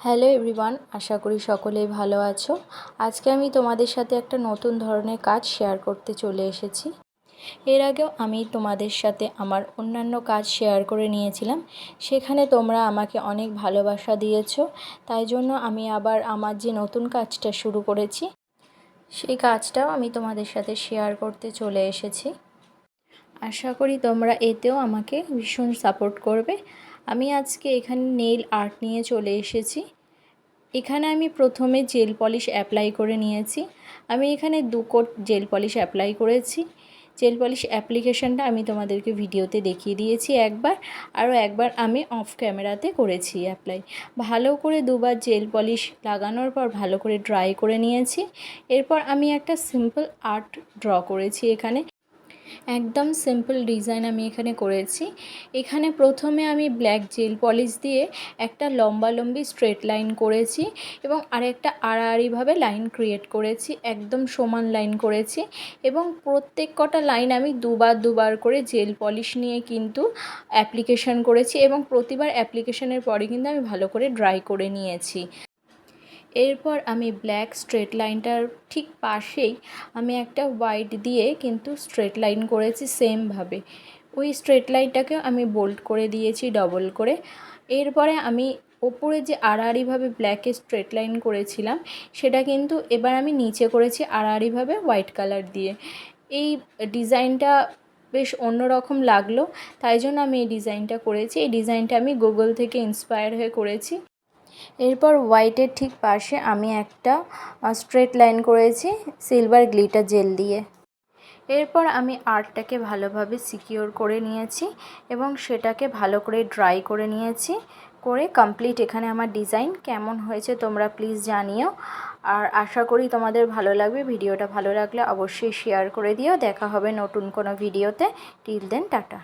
Hello everyone, আশা করি সকলেই ভালো আছো। আজকে আমি তোমাদের সাথে একটা নতুন ধরনের কাজ শেয়ার করতে চলে এসেছি। এর আগেও আমি তোমাদের সাথে আমার অন্যান্য কাজ শেয়ার করে নিয়েছিলাম, সেখানে তোমরা আমাকে অনেক ভালোবাসা দিয়েছো। তাই জন্য আমি আবার আমার যে নতুন কাজটা শুরু করেছি সেই কাজটাও আমি তোমাদের সাথে শেয়ার করতে চলে এসেছি। আশা করি তোমরা এতেও আমাকে ভীষণ সাপোর্ট করবে। আমি আজকে এখানে নেইল আর্ট নিয়ে চলে এসেছি। এখানে আমি প্রথমে জেল পলিশ অ্যাপ্লাই করে নিয়েছি। আমি এখানে 2 কোট জেল পলিশ অ্যাপ্লাই করেছি। জেল পলিশ অ্যাপ্লিকেশনটা আমি তোমাদেরকে ভিডিওতে দেখিয়ে দিয়েছি একবার, আরও একবার আমি অফ ক্যামেরাতে করেছি অ্যাপ্লাই। ভালো করে 2বার জেল পলিশ লাগানোর পর ভালো করে ড্রাই করে নিয়েছি। এরপর আমি একটা সিম্পল আর্ট ড্র করেছি। এখানে একদম সিম্পল ডিজাইন আমি এখানে করেছি। এখানে প্রথমে আমি ব্ল্যাক জেল পলিশ দিয়ে একটা লম্বালম্বি স্ট্রেট লাইন করেছি এবং আরেকটা আড়াআড়িভাবে লাইন ক্রিয়েট করেছি, একদম সমান লাইন করেছি। এবং প্রত্যেক কটা লাইন আমি দুবার করে জেল পলিশ নিয়ে কিন্তু অ্যাপ্লিকেশন করেছি এবং প্রতিবার অ্যাপ্লিকেশনের পরে কিন্তু আমি ভালো করে ড্রাই করে নিয়েছি। এরপর আমি ব্ল্যাক স্ট্রেট লাইনটার ঠিক পাশেই আমি একটা হোয়াইট দিয়ে কিন্তু স্ট্রেট লাইন করেছি সেমভাবে। ওই স্ট্রেট লাইনটাকেও আমি বোল্ড করে দিয়েছি ডবল করে। এরপরে আমি ওপরে যে আড়াআড়িভাবে ব্ল্যাকের স্ট্রেট লাইন করেছিলাম সেটা কিন্তু এবার আমি নিচে করেছি আড়াআড়িভাবে হোয়াইট কালার দিয়ে। এই ডিজাইনটা বেশ অন্যরকম লাগলো, তাই জন্য আমি এই ডিজাইনটা করেছি। এই ডিজাইনটা আমি গুগল থেকে ইন্সপায়ার হয়ে করেছি। এরপর হোয়াইটের ঠিক পাশে আমি একটা স্ট্রেট লাইন করেছি সিলভার গ্লিটার জেল দিয়ে। এরপর আমি আর্টটাকে ভালোভাবে সিকিওর করে নিয়েছি এবং সেটাকে ভালো করে ড্রাই করে নিয়েছি। করে কমপ্লিট এখানে আমার ডিজাইন কেমন হয়েছে তোমরা প্লিজ জানিও। আর আশা করি তোমাদের ভালো লাগবে। ভিডিওটা ভালো লাগলে অবশ্যই শেয়ার করে দিও। দেখা হবে নতুন কোনো ভিডিওতে। Till then, tata.